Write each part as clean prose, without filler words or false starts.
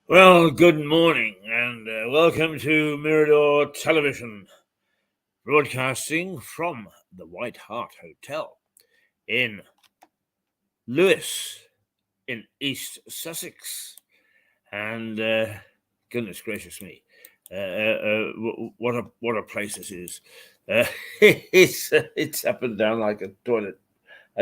Well, good morning and welcome to Mirador Television, broadcasting from the White Hart Hotel in Lewes in East Sussex. And goodness gracious me, what a place this is! It's up and down like a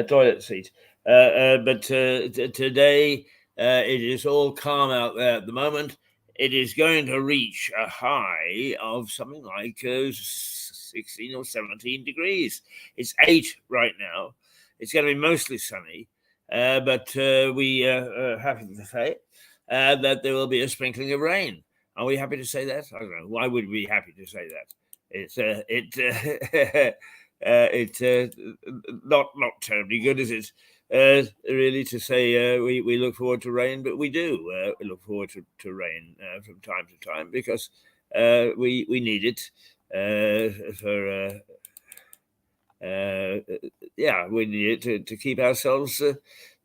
toilet seat. But today it is all calm out there at the moment. It is going to reach a high of something like 16 or 17 degrees. It's 8 right now. It's going to be mostly sunny, but we are happy to say that there will be a sprinkling of rain. Are we happy to say that? I don't know. Why would we be happy to say that? It's not terribly good, is it? Really, to say we look forward to rain, but we do look forward to rain from time to time because we need it for we need it to keep ourselves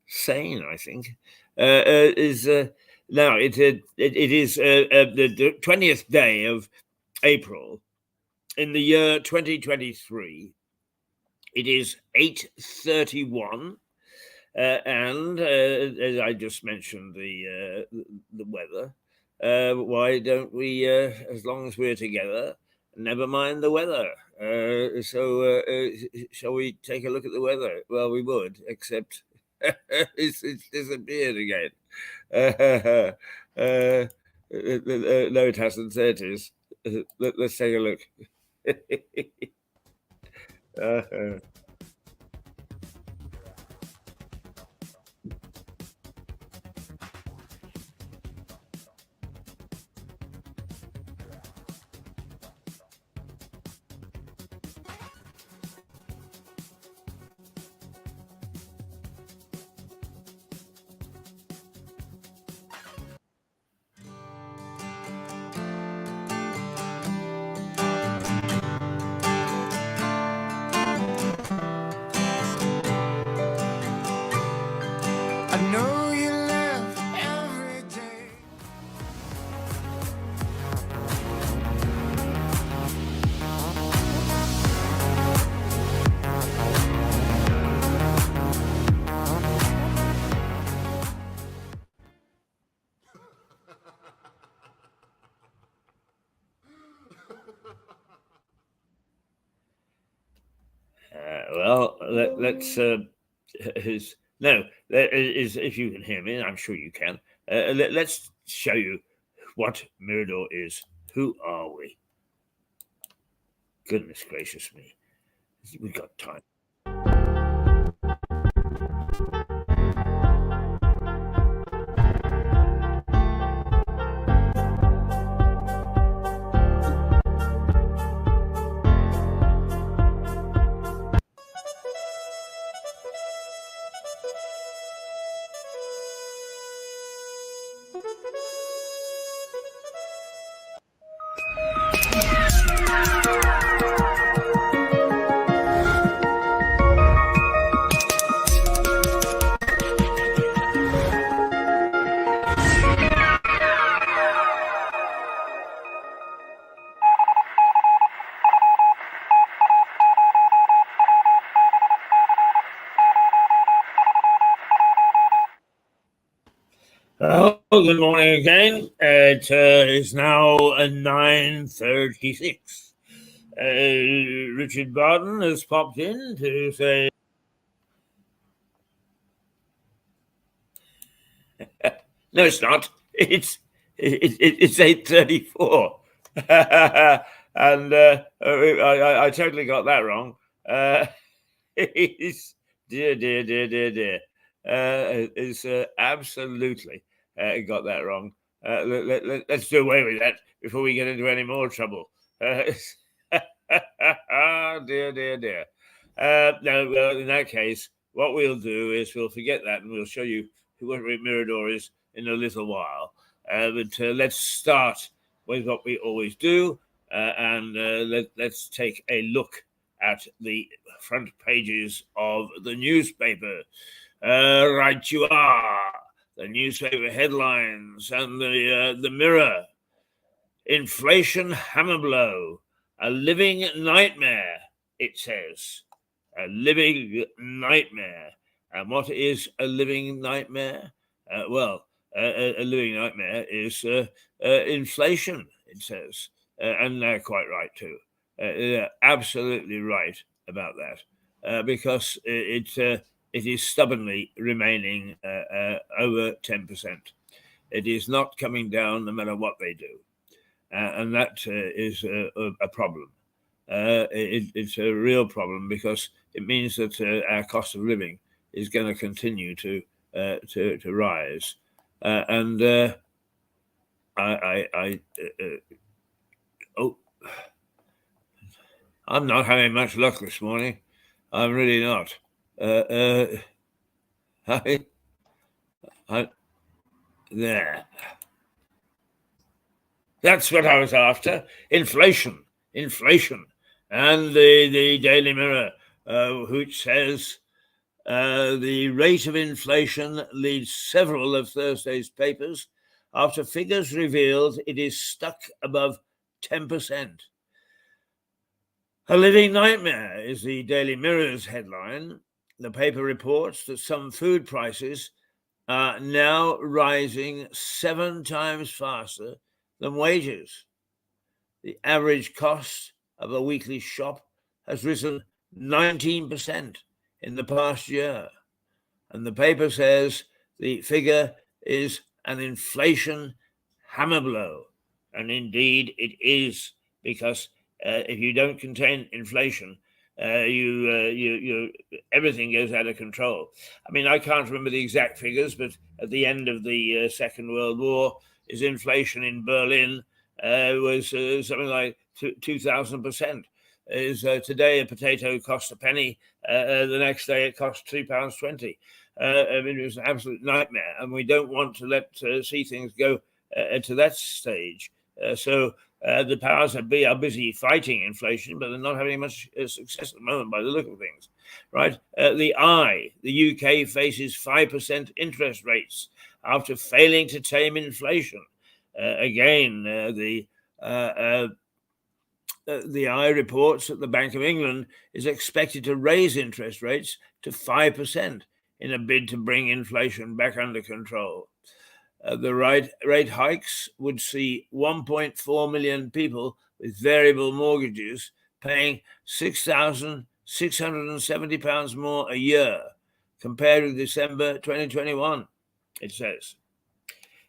sane. I think now it is the 20th day of April in the year 2023. It is 8:31. And as I just mentioned, the weather. Why don't we, as long as we're together, never mind the weather? Shall we take a look at the weather? Well, we would, except it's disappeared again. No, it hasn't. There it is. Let's take a look. I know you laugh every day. Let's. If you can hear me, I'm sure you can. Let's show you what Mirador is. Who are we? Goodness gracious me. We've got time. Well, good morning again. It is now 9:36. Richard Barton has popped in to say, "No, it's not. It's 8:34," and I totally got that wrong. It's dear. It's absolutely got that wrong. Let's do away with that before we get into any more trouble. Dear. No, well, in that case, what we'll do is we'll forget that and we'll show you what Mirador is in a little while. But let's start with what we always do, and let's take a look at the front pages of the newspaper. Right you are. The newspaper headlines and the Mirror. Inflation hammer blow. A living nightmare, it says. A living nightmare. And what is a living nightmare? A living nightmare is inflation, it says. And they're quite right, too. They're absolutely right about that, because it is stubbornly remaining over 10%. It is not coming down no matter what they do. And that is a problem. It's a real problem because it means that our cost of living is going to continue to rise. I'm not having much luck this morning. I'm really not. There. That's what I was after. Inflation. And the Daily Mirror, which says the rate of inflation leads several of Thursday's papers after figures revealed it is stuck above 10%. A living nightmare is the Daily Mirror's headline. The paper reports that some food prices are now rising 7 times faster than wages. The average cost of a weekly shop has risen 19% in the past year. And the paper says the figure is an inflation hammer blow. And indeed it is, because if you don't contain inflation, everything goes out of control. I mean, I can't remember the exact figures, but at the end of the Second World War, his inflation in Berlin was something like 2,000%. Today a potato costs a penny. The next day it costs £2.20. I mean, it was an absolute nightmare, and we don't want to see things go to that stage. So the powers that be are busy fighting inflation, but they're not having much success at the moment by the look of things, right? The UK faces 5% interest rates after failing to tame inflation. The Eye reports that the Bank of England is expected to raise interest rates to 5% in a bid to bring inflation back under control. The rate hikes would see 1.4 million people with variable mortgages paying £6,670 more a year compared with December 2021, it says.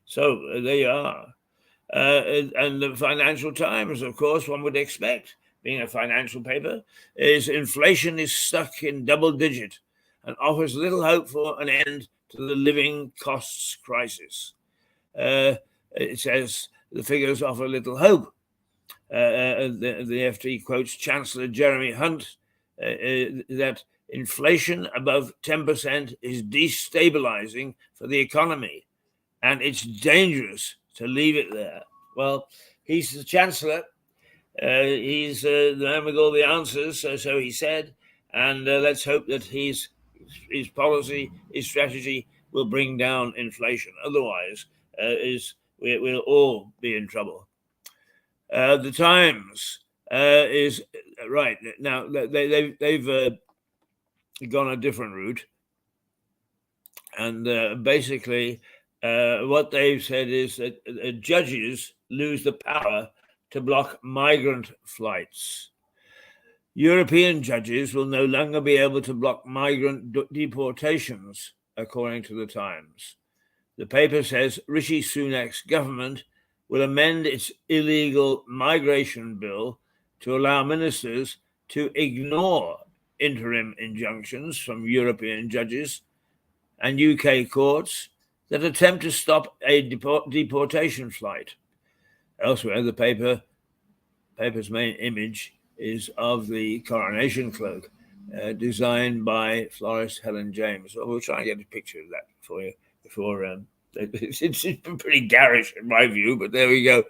So there you are. And the Financial Times, of course, one would expect, being a financial paper, is inflation is stuck in double digit and offers little hope for an end to the living costs crisis. It says the figures offer little hope. The FT quotes Chancellor Jeremy Hunt that inflation above 10% is destabilizing for the economy, and it's dangerous to leave it there. Well, he's the Chancellor. He's the man with all the answers, so he said. And let's hope that his policy, his strategy will bring down inflation. Otherwise, we'll all be in trouble. The Times is right now. They've gone a different route, and basically, what they've said is that judges lose the power to block migrant flights. European judges will no longer be able to block migrant deportations, according to the Times. The paper says Rishi Sunak's government will amend its illegal migration bill to allow ministers to ignore interim injunctions from European judges and UK courts that attempt to stop a deportation flight. Elsewhere, the paper's main image is of the coronation cloak, designed by florist Helen James. Well, we'll try and get a picture of that for you before. It's pretty garish in my view, but there we go.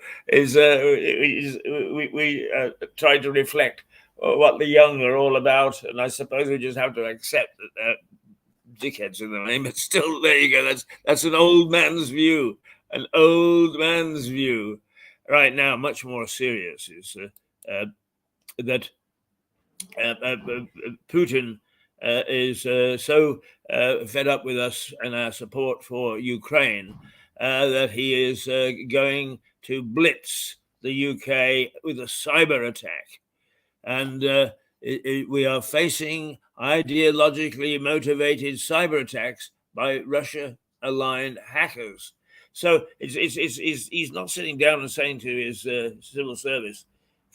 We try to reflect what the young are all about, and I suppose we just have to accept that dickheads in the name. But still, there you go. That's an old man's view. An old man's view. Right now, much more serious is that Putin is so fed up with us and our support for Ukraine that he is going to blitz the UK with a cyber attack. And we are facing ideologically motivated cyber attacks by Russia-aligned hackers. So he's not sitting down and saying to his civil service,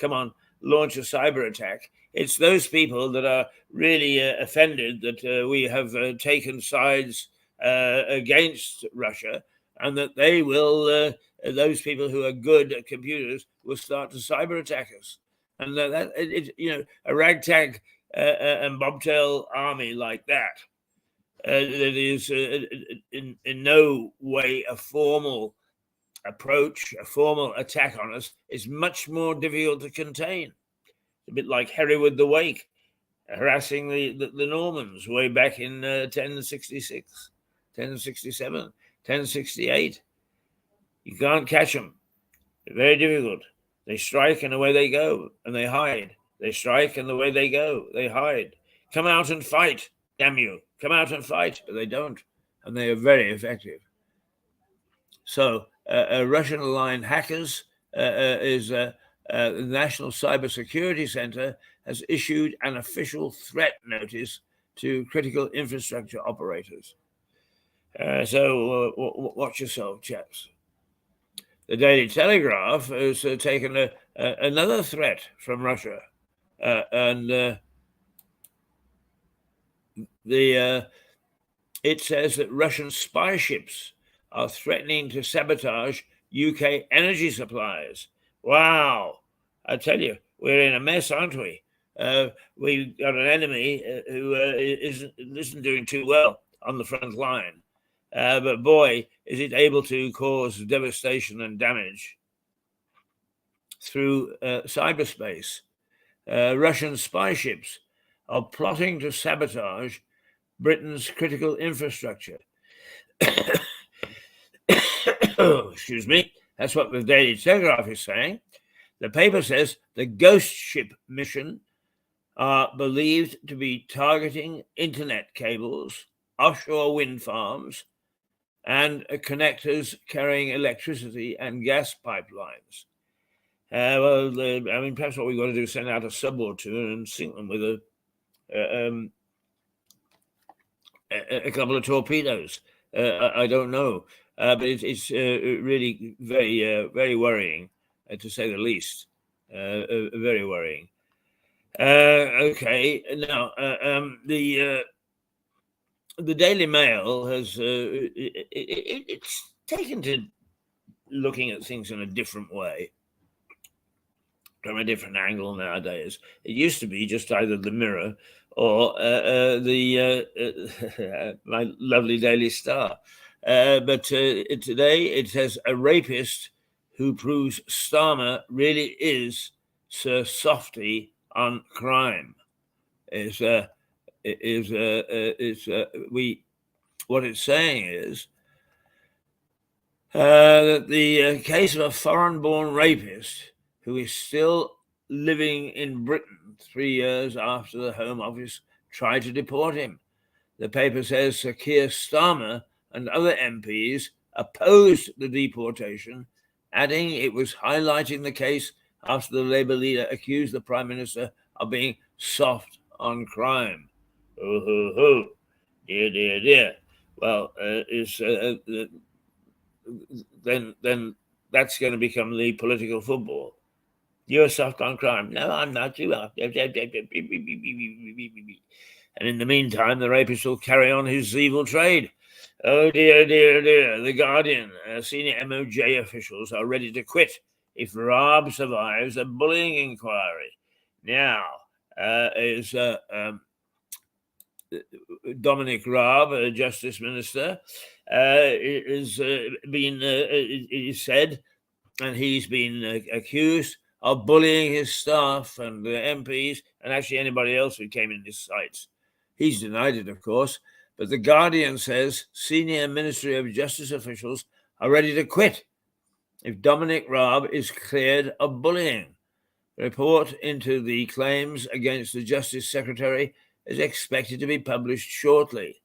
come on, launch a cyber attack. It's those people that are really offended that we have taken sides against Russia, and that they will, those people who are good at computers will start to cyber attack us. And a ragtag and bobtail army like that, that is in no way a formal approach, a formal attack on us, is much more difficult to contain. A bit like Hereward the Wake harassing the Normans way back in 1066, 1067, 1068. You can't catch them. They're very difficult. They strike and away they go, and they hide. They strike and away they go, they hide. Come out and fight, damn you. Come out and fight, but they don't, and they are very effective. So Russian-aligned hackers is the National Cybersecurity Center has issued an official threat notice to critical infrastructure operators. So watch yourself, chaps. The Daily Telegraph has taken another threat from Russia, and it says that Russian spy ships are threatening to sabotage UK energy supplies. Wow! I tell you, we're in a mess, aren't we? We've got an enemy who isn't doing too well on the front line. But boy, is it able to cause devastation and damage through cyberspace. Russian spy ships are plotting to sabotage Britain's critical infrastructure. Excuse me. That's what the Daily Telegraph is saying. The paper says the ghost ship mission are believed to be targeting internet cables, offshore wind farms, and connectors carrying electricity and gas pipelines. Perhaps what we've got to do is send out a sub or two and sink them with a couple of torpedoes. I don't know, but it's really very, very worrying, to say the least. Very worrying. Okay, now the Daily Mail has it's taken to looking at things in a different way, from a different angle nowadays. It used to be just either the Mirror or my lovely Daily Star. But today it says a rapist who proves Starmer really is Sir Softy on crime. What it's saying is that the case of a foreign-born rapist who is still living in Britain 3 years after the Home Office tried to deport him. The paper says Sir Keir Starmer and other MPs opposed the deportation, adding it was highlighting the case after the Labour leader accused the Prime Minister of being soft on crime. Oh, ho, ho. Dear, dear, dear. Well, then that's going to become the political football. You're soft on crime. No, I'm not. You are. And in the meantime, the rapist will carry on his evil trade. Oh dear, dear, dear. The Guardian, senior MOJ officials are ready to quit if Raab survives a bullying inquiry. Now, is Dominic Raab, Justice Minister, is been it is said, and he's been accused of bullying his staff and MPs and actually anybody else who came in his sights. He's denied it, of course, but The Guardian says senior Ministry of Justice officials are ready to quit if Dominic Raab is cleared of bullying. The report into the claims against the Justice Secretary is expected to be published shortly.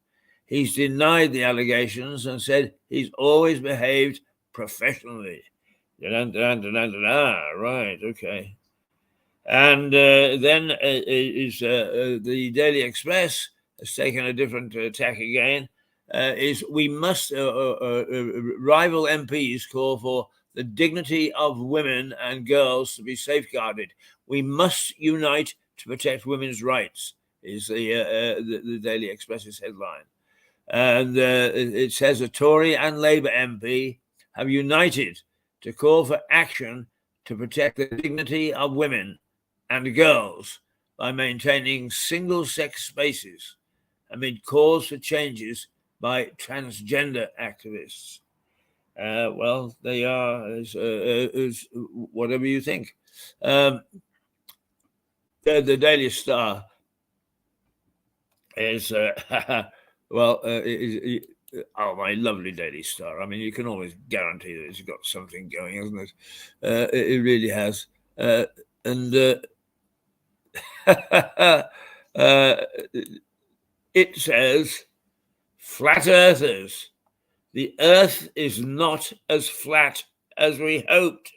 He's denied the allegations and said he's always behaved professionally. Right, okay. And then is the Daily Express has taken a different tack again. Is we must rival MPs call for the dignity of women and girls to be safeguarded. We must unite to protect women's rights. Is the Daily Express's headline, and it says a Tory and Labour MP have united to call for action to protect the dignity of women and girls by maintaining single-sex spaces amid calls for changes by transgender activists. Well, they are as whatever you think. The Daily Star is well, oh, my lovely Daily Star. I mean, you can always guarantee that it's got something going, hasn't it? It really has. And it says, flat earthers, the earth is not as flat as we hoped.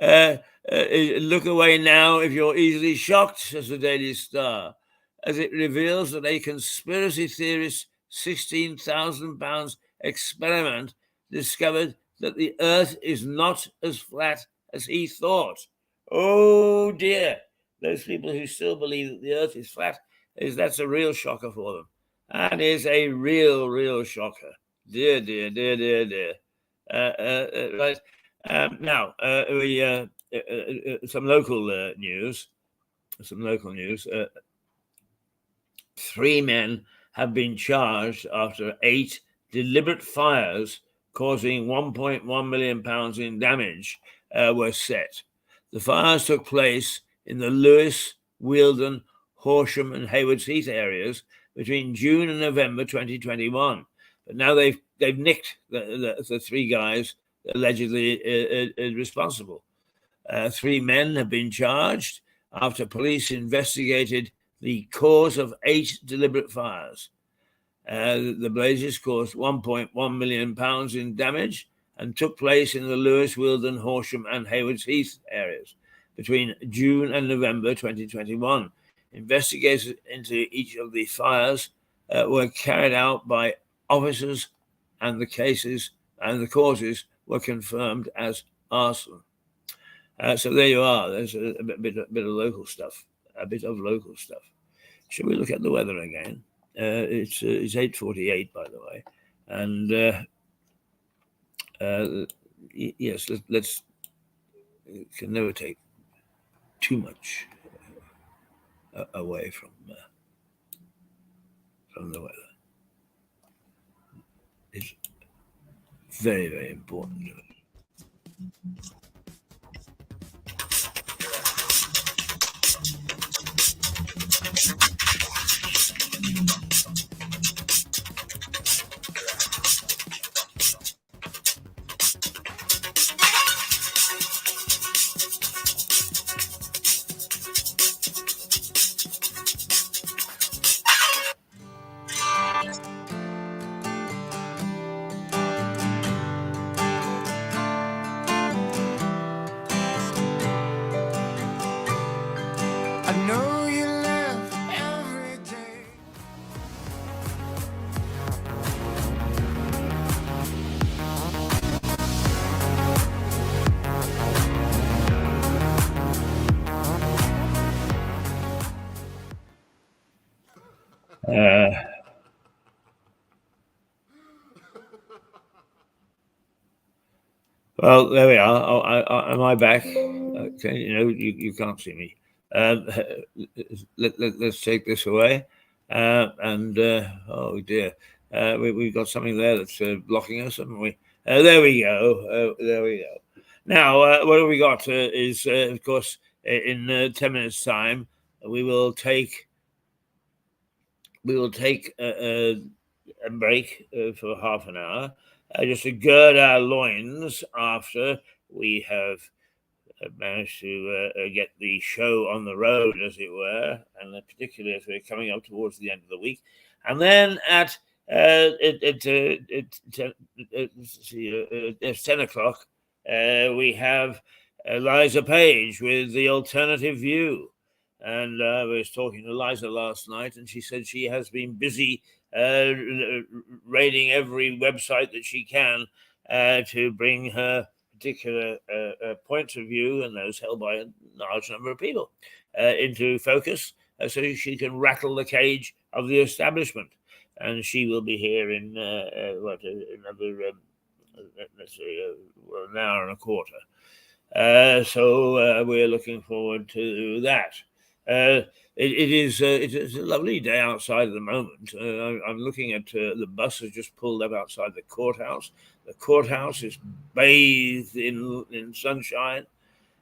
Look away now if you're easily shocked, says the Daily Star, as it reveals that a conspiracy theorist's £16,000 experiment discovered that the earth is not as flat as he thought. Oh dear. Those people who still believe that the earth is flat, that's a real shocker for them. That is a real shocker. Dear, dear, dear, dear, dear. Right. Now, we some local news. Some local news. 3 men have been charged after 8 deliberate fires causing £1.1 million in damage were set. The fires took place in the Lewis, Wealdon, Horsham, and Haywards Heath areas between June and November 2021. But now they've nicked the 3 guys allegedly responsible. 3 men have been charged after police investigated the cause of 8 deliberate fires. The blazes caused £1.1 million in damage and took place in the Lewis, Wealdon, Horsham, and Haywards Heath areas between June and November 2021. Investigations into each of the fires were carried out by officers, and the cases and the causes were confirmed as arson. So there you are. There's a bit of local stuff. Shall we look at the weather again? It's 8:48, by the way, and yes, let's. It can never take too much away from the weather. It's very, very important. I know you left Well, there we are. Oh, am I back? Okay, you can't see me. Um, let's take this away. And oh dear, we've got something there that's blocking us, haven't we? There we go. There we go. Now, what have we got? Is of course in 10 minutes' time we will take a break for half an hour, just to gird our loins after we have managed to get the show on the road, as it were, and particularly as we're coming up towards the end of the week. And then at it's 10 o'clock, we have Eliza Page with The Alternative View. And I was talking to Eliza last night, and she said she has been busy raiding every website that she can to bring her particular points of view, and those held by a large number of people, into focus, so she can rattle the cage of the establishment. And she will be here in another, let's say, an hour and a quarter. So we're looking forward to that. It's a lovely day outside at the moment. I'm looking at the bus has just pulled up outside the courthouse. The courthouse is bathed in sunshine.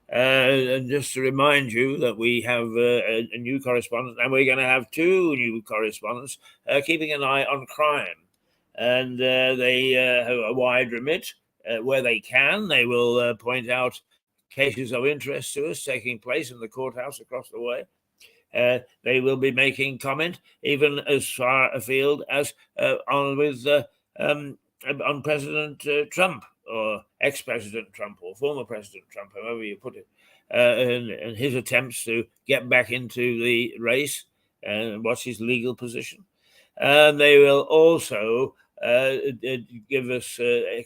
And just to remind you that we have a new correspondent, and we're going to have two new correspondents keeping an eye on crime. And they have a wide remit. Where they can, they will point out cases of interest to us taking place in the courthouse across the way. They will be making comment even as far afield as on President Trump, or ex-President Trump, or former President Trump, however you put it, and his attempts to get back into the race and what's his legal position. And they will also give us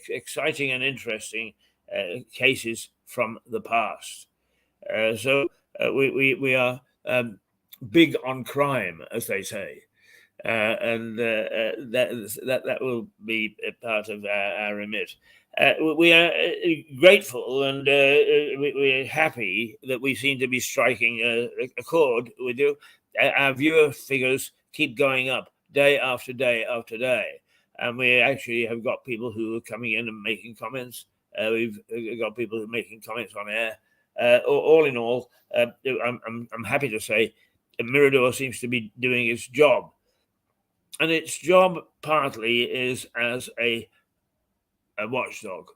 exciting and interesting cases from the past. So we are big on crime, as they say. And that will be a part of our remit. We are grateful, and we're happy that we seem to be striking a chord with you. Our viewer figures keep going up day after day after day, and we actually have got people who are coming in and making comments. We've got people who are making comments on air. All in all, I'm happy to say Mirador seems to be doing its job. And its job partly is as a watchdog.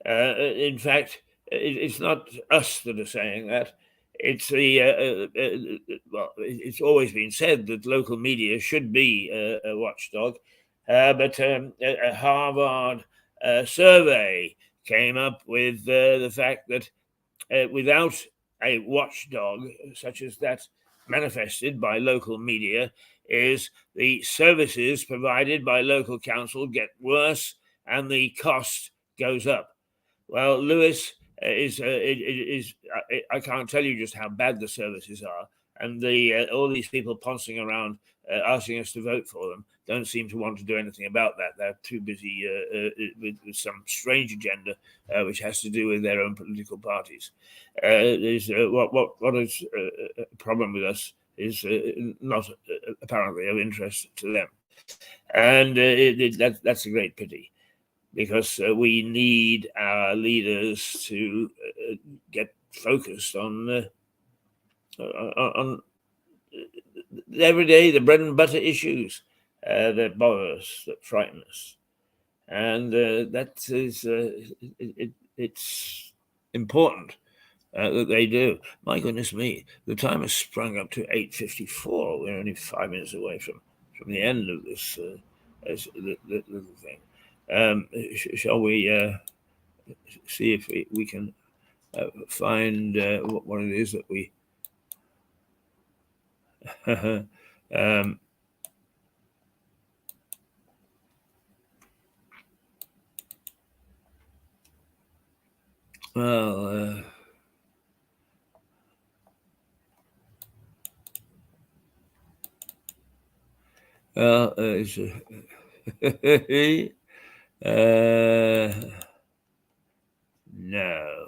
In fact, it's not us that are saying that. It's well, it's always been said that local media should be a watchdog, but a Harvard survey came up with the fact that without a watchdog such as that manifested by local media, is the services provided by local council get worse and the cost goes up. Well, Lewis I can't tell you just how bad the services are, and the all these people pouncing around asking us to vote for them don't seem to want to do anything about that. They're too busy with some strange agenda which has to do with their own political parties. What is a problem with us is not apparently of interest to them, and that's a great pity, because we need our leaders to get focused on everyday, the bread and butter issues that bother us, that frighten us, and that is it's important that they do. My goodness me, the time has sprung up to 8:54. We're only 5 minutes away from the end of this little thing. Shall we see if we can find what it is that we well, it's No,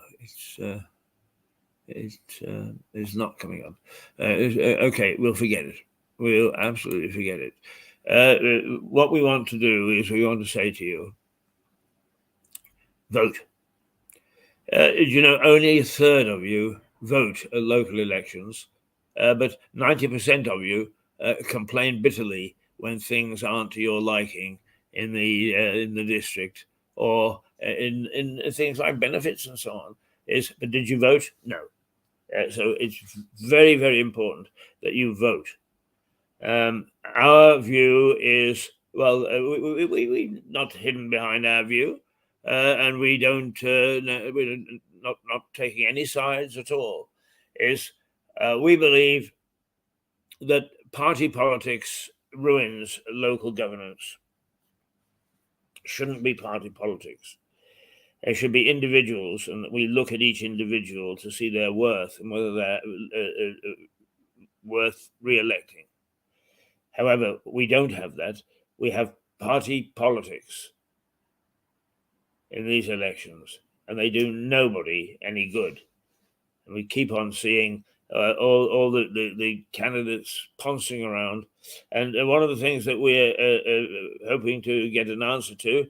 it's not coming up. Okay, we'll forget it. We'll absolutely forget it. What we want to do is we want to say to you, vote. Only a third of you vote at local elections, but 90% of you complain bitterly when things aren't to your liking in the district or in things like benefits and so on. But did you vote? No. So it's very, very important that you vote. Our view is, well, we not hidden behind our view, and we're not taking any sides at all. We believe that party politics ruins local governance. Shouldn't be party politics. There should be individuals, and we look at each individual to see their worth and whether they're worth re-electing. However, we don't have that. We have party politics in these elections, and they do nobody any good. And we keep on seeing all the candidates pouncing around. And one of the things that we're hoping to get an answer to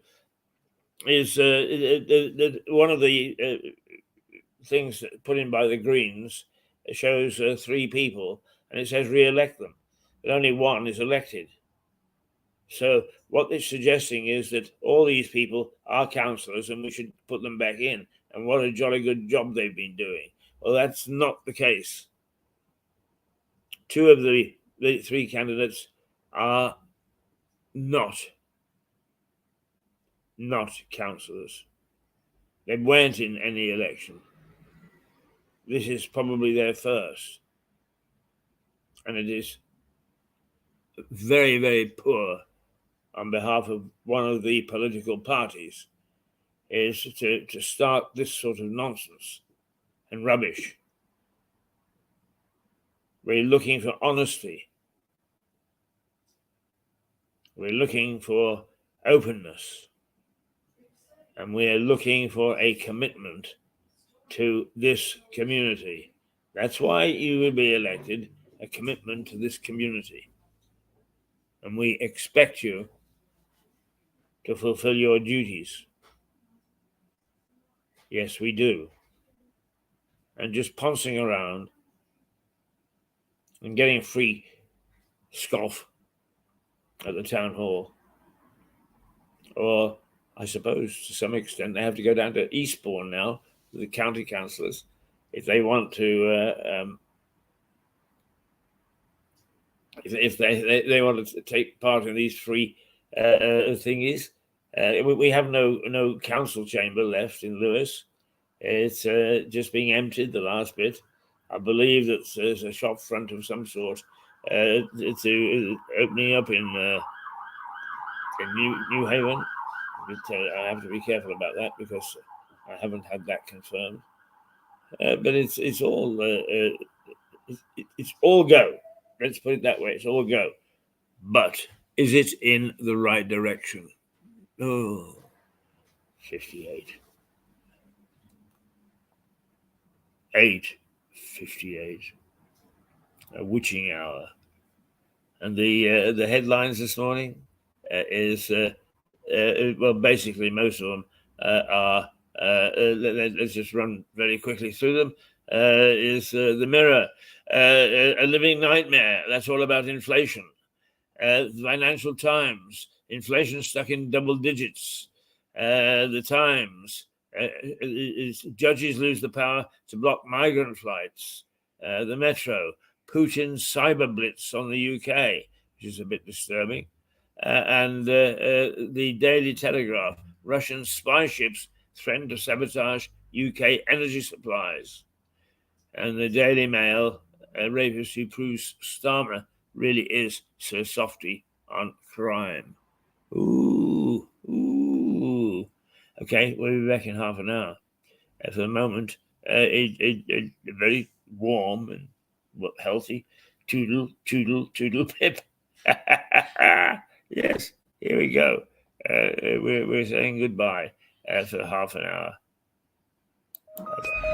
is one of the things put in by the Greens shows 3 people, and it says re-elect them, but only one is elected. So what they're suggesting is that all these people are councillors and we should put them back in. And what a jolly good job they've been doing. Well, that's not the case. 2 of the 3 candidates are not councillors. They weren't in any election. This is probably their first. And it is very, very poor on behalf of one of the political parties is to start this sort of nonsense and rubbish. We're looking for honesty. We're looking for openness. And we're looking for a commitment to this community. That's why you will be elected, a commitment to this community. And we expect you to fulfill your duties. Yes, we do. And just pouncing around and getting free scoff at the town hall, or I suppose to some extent they have to go down to Eastbourne now, the county councillors, if they want to, if they want to take part in these free thingies. We have no council chamber left in Lewis. It's just being emptied, the last bit. I believe that there's a shop front of some sort it's opening up in New Haven. But I have to be careful about that because I haven't had that confirmed. But it's all it's all go. Let's put it that way. It's all go. But is it in the right direction? Oh, 58. 8:58. A witching hour. And the headlines this morning is well, basically most of them are. Let's just run very quickly through them. Is the Mirror a living nightmare? That's all about inflation. Financial Times, inflation stuck in double digits. The Times, judges lose the power to block migrant flights. The Metro, Putin's cyber blitz on the UK, which is a bit disturbing. And the Daily Telegraph, Russian spy ships threaten to sabotage UK energy supplies. And the Daily Mail, a rapist who proves Starmer really is Sir Softy on crime. Ooh. Okay, we'll be back in half an hour. For the moment, a very warm and healthy toodle pip. Yes, here we go. We're saying goodbye for half an hour. Bye-bye.